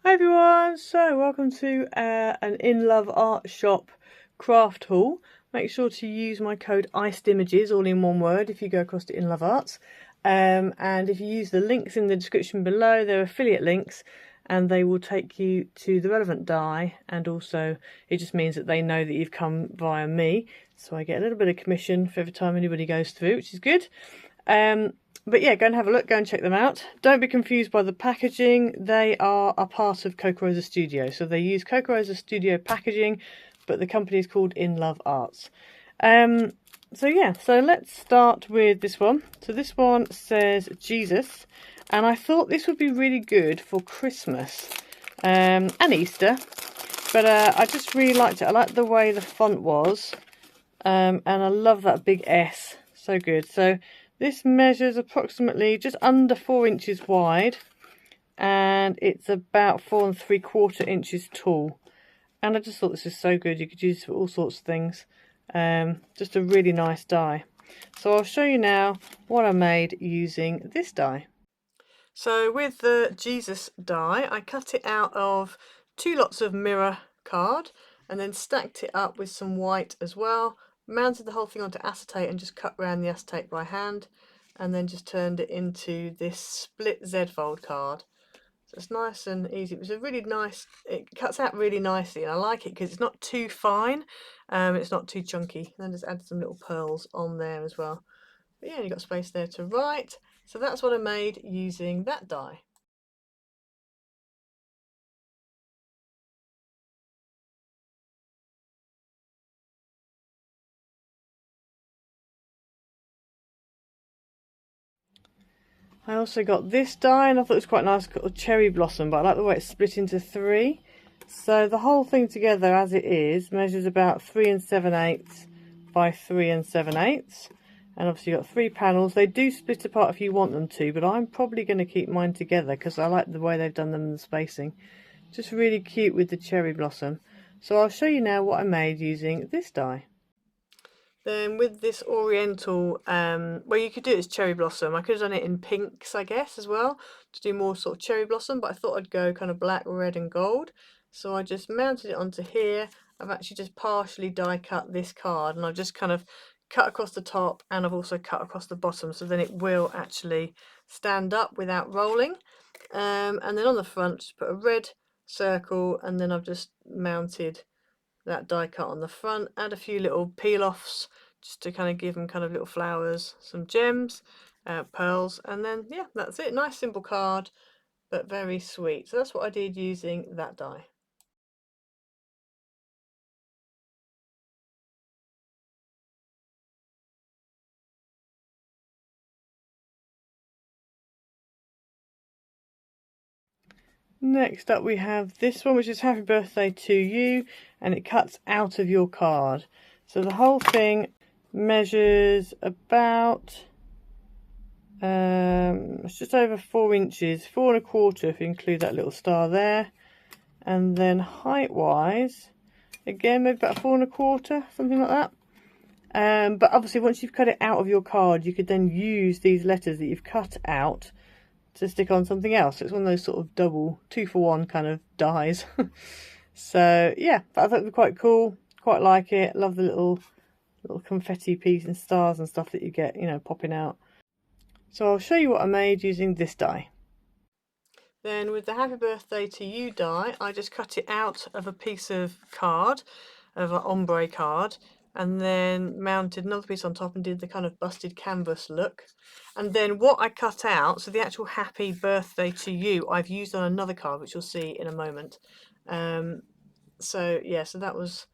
Hi everyone, so welcome to an Inlovearts shop craft haul. Make sure to use my code ICEDIMAGES, all in one word, if you go across to Inlovearts. And if you use the links in the description below, they're affiliate links and they will take you to the relevant die, and also it just means that they know that you've come via me, so I get a little bit of commission for every time anybody goes through, which is good. But yeah, go and have a look, go and check them out. Don't be confused by the packaging. They are a part of Crayon Studio. So they use Crayon Studio packaging, but the company is called Inlovearts. So yeah, so let's start with this one. So this one says Jesus, and I thought this would be really good for Christmas and Easter. But I just really liked it. I liked the way the font was, and I love that big S. So good. So this measures approximately just under 4 inches wide, and it's about 4 3/4 inches tall. And I just thought this is so good. You could use it for all sorts of things. Just a really nice die. So I'll show you now what I made using this die. So with the Jesus die, I cut it out of 2 lots of mirror card and then stacked it up with some white as well. Mounted the whole thing onto acetate and just cut around the acetate by hand, and then just turned it into this split Z-fold card. So it's nice and easy. It was a really nice, it cuts out really nicely, and I like it because it's not too fine, it's not too chunky. And then just add some little pearls on there as well. But yeah, you've got space there to write. So that's what I made using that die. I also got this die, and I thought it was quite nice, got a cherry blossom, but I like the way it's split into 3. So the whole thing together as it is measures about 3 7/8 by 3 7/8. And obviously you've got 3 panels. They do split apart if you want them to, but I'm probably going to keep mine together because I like the way they've done them in the spacing. Just really cute with the cherry blossom. So I'll show you now what I made using this die. Then with this oriental, well, you could do it as cherry blossom. I could have done it in pinks, I guess, as well, to do more sort of cherry blossom, but I thought I'd go kind of black, red and gold. So I just mounted it onto here. I've actually just partially die cut this card, and I've just kind of cut across the top, and I've also cut across the bottom, so then it will actually stand up without rolling. And then on the front, just put a red circle, and then I've just mounted that die cut on the front. Add a few little peel-offs just to kind of give them kind of little flowers, some gems, pearls, and then yeah, that's it. Nice simple card, but very sweet. So that's what I did using that die. Next up we have this one, which is Happy Birthday to You, and it cuts out of your card. So the whole thing measures about it's just over 4 inches, 4 1/4 if you include that little star there. And then height wise, again maybe about 4 1/4, something like that. But obviously once you've cut it out of your card, you could then use these letters that you've cut out to stick on something else. It's one of those sort of double 2-for-1 kind of dies. So yeah, I thought it was quite cool, quite like it. Love the little confetti piece and stars and stuff that you get, you know, popping out. So I'll show you what I made using this die. Then with the Happy Birthday to You die, I just cut it out of a piece of card, of an ombre card, and then mounted another piece on top and did the kind of busted canvas look. And then what I cut out, so the actual Happy Birthday to You, I've used on another card, which you'll see in a moment. So yeah, so that was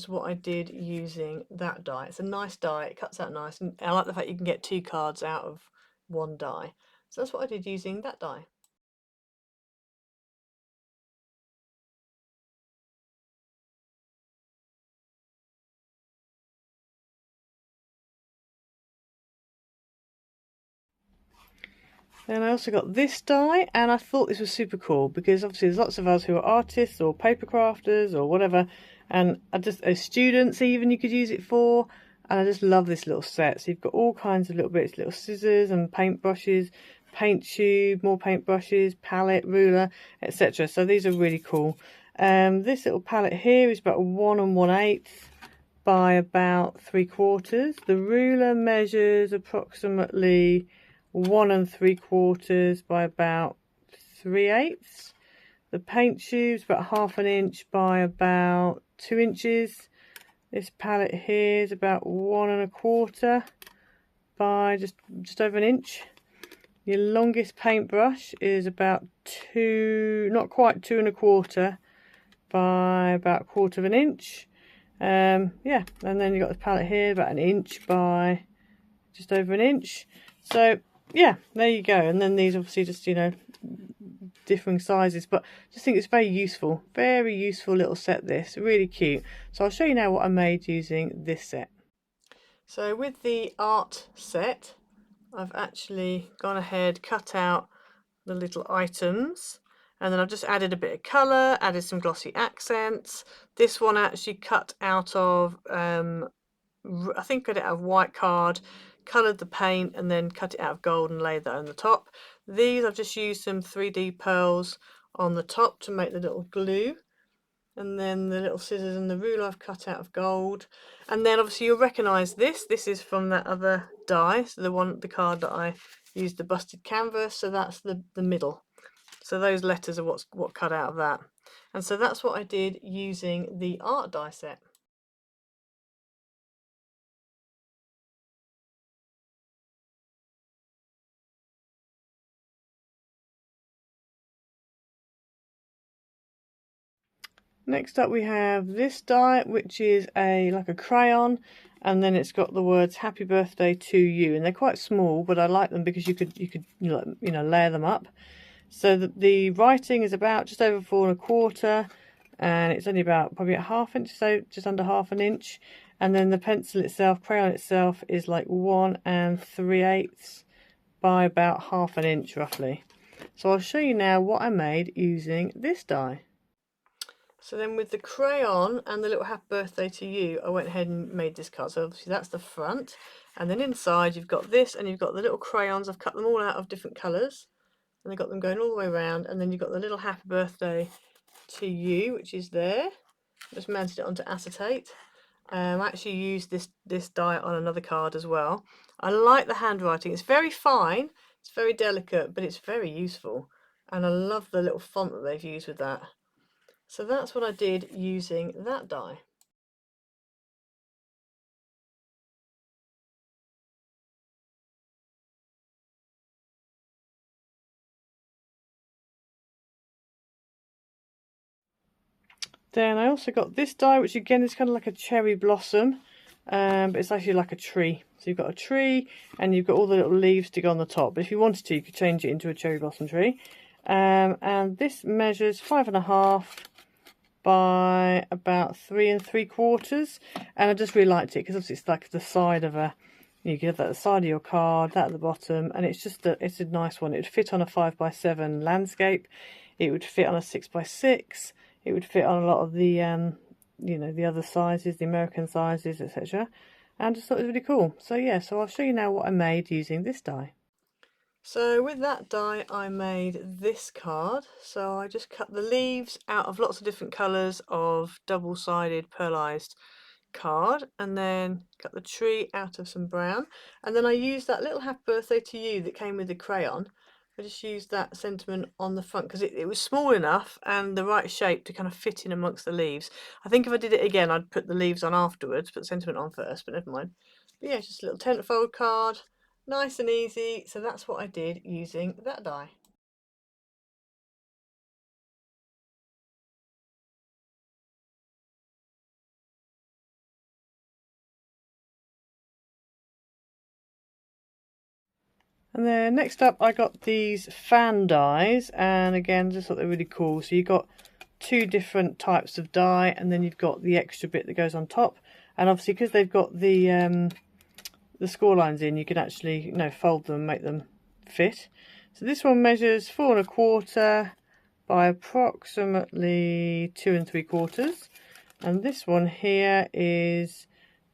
what I did using that die. It's a nice die, it cuts out nice, and I like the fact you can get 2 cards out of 1 die. So that's what I did using that die. Then I also got this die, and I thought this was super cool because obviously there's lots of us who are artists or paper crafters or whatever, and as students even you could use it for, and I just love this little set. So you've got all kinds of little bits, little scissors and paint brushes, paint tube, more paintbrushes, palette, ruler, etc. So these are really cool. This little palette here is about 1 1/8 by about 3/4. The ruler measures approximately 1 3/4 by about 3/8. The paint tube's about 1/2 inch by about 2 inches. This palette here is about 1 1/4 by just over 1 inch. Your longest paintbrush is about 2, not quite 2 1/4 by about 1/4 inch. Yeah, and then you've got the palette here about 1 inch by just over 1 inch. So yeah, there you go. And then these obviously just, you know, differing sizes, but just think it's very useful little set, this really cute. So I'll show you now what I made using this set. So with the art set, I've actually gone ahead, cut out the little items, and then I've just added a bit of colour, added some glossy accents. This one actually cut out of I think cut it out of white card, coloured the paint, and then cut it out of gold and laid that on the top. These I've just used some 3D pearls on the top to make the little glue, and then the little scissors and the ruler I've cut out of gold. And then obviously you'll recognise this is from that other die, so the card that I used, the busted canvas, so that's the middle. So those letters are what cut out of that. And so that's what I did using the art die set. Next up we have this die, which is like a crayon, and then it's got the words "Happy Birthday to You," and they're quite small, but I like them because you could you know layer them up. So the writing is about just over 4 1/4, and it's only about probably a 1/2 inch, so just under 1/2 inch. And then the pencil itself, crayon itself, is like 1 3/8 by about 1/2 inch roughly. So I'll show you now what I made using this die. So then with the crayon and the little "Happy Birthday to You," I went ahead and made this card. So obviously that's the front, and then inside you've got this, and you've got the little crayons. I've cut them all out of different colours, and I've got them going all the way around. And then you've got the little "Happy Birthday to You," which is there. Just mounted it onto acetate. I actually used this die on another card as well. I like the handwriting. It's very fine, it's very delicate, but it's very useful. And I love the little font that they've used with that. So that's what I did using that die. Then I also got this die, which again is kind of like a cherry blossom, but it's actually like a tree. So you've got a tree, and you've got all the little leaves to go on the top. But if you wanted to, you could change it into a cherry blossom tree. And this measures 5 1/2 by about 3 3/4, and I just really liked it because obviously it's like the side of a, you can have that at the side of your card, that at the bottom, and it's just it's a nice one. It would fit on a 5 by 7 landscape, it would fit on a 6 by 6, it would fit on a lot of the you know, the other sizes, the American sizes, etc. And I just thought it was really cool. So yeah, so I'll show you now what I made using this die. So with that die I made this card. So I just cut the leaves out of lots of different colours of double-sided pearlized card, and then cut the tree out of some brown, and then I used that little "Happy Birthday to You" that came with the crayon. I just used that sentiment on the front because it was small enough and the right shape to kind of fit in amongst the leaves. I think if I did it again I'd put the leaves on afterwards, put the sentiment on first, but never mind. But yeah, just a little tent fold card. Nice and easy, so that's what I did using that die. And then next up I got these fan dies, and again just thought they're really cool. So you've got 2 different types of die, and then you've got the extra bit that goes on top. And obviously because they've got the score lines in, you can actually, you know, fold them, make them fit. So this one measures 4 1/4 by approximately 2 3/4, and this one here is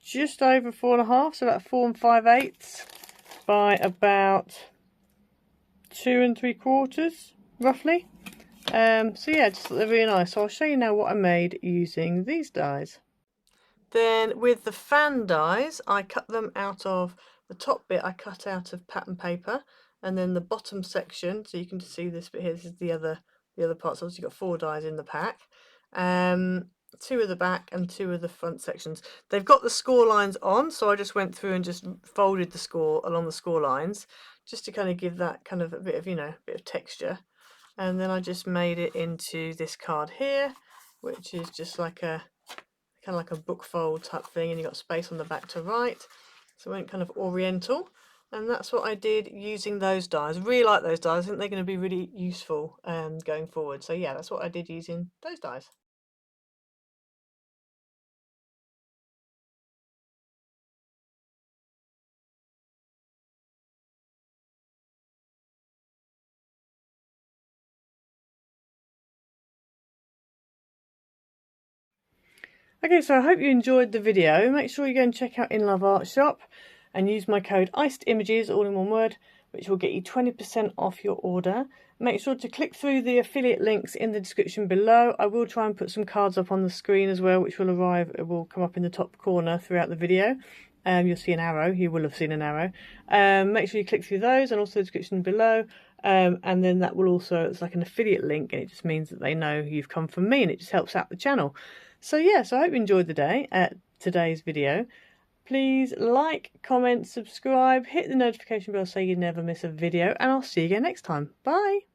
just over 4 1/2, so about 4 5/8 by about 2 3/4 roughly. So yeah, just they're really nice. So I'll show you now what I made using these dies. Then with the fan dies, I cut them out of the top bit. I cut out of pattern paper, and then the bottom section. So you can just see this bit here. This is the other parts. So you've got 4 dies in the pack. 2 of the back and 2 of the front sections. They've got the score lines on, so I just went through and just folded the score along the score lines, just to kind of give that kind of a bit of, you know, bit of texture. And then I just made it into this card here, which is just like a kind of like a book fold type thing, and you've got space on the back to write, so it went kind of oriental. And that's what I did using those dies. I really like those dies. I think they're going to be really useful going forward. So yeah, that's what I did using those dies. Okay, so I hope you enjoyed the video. Make sure you go and check out Inlovearts shop and use my code ICEDimages, all in one word, which will get you 20% off your order. Make sure to click through the affiliate links in the description below. I will try and put some cards up on the screen as well, which will will come up in the top corner throughout the video. You'll see an arrow. You will have seen an arrow. Make sure you click through those, and also the description below. And then that will also, it's like an affiliate link, and it just means that they know you've come from me, and it just helps out the channel. So yeah, so I hope you enjoyed today's video. Please like, comment, subscribe, hit the notification bell so you never miss a video, and I'll see you again next time. Bye!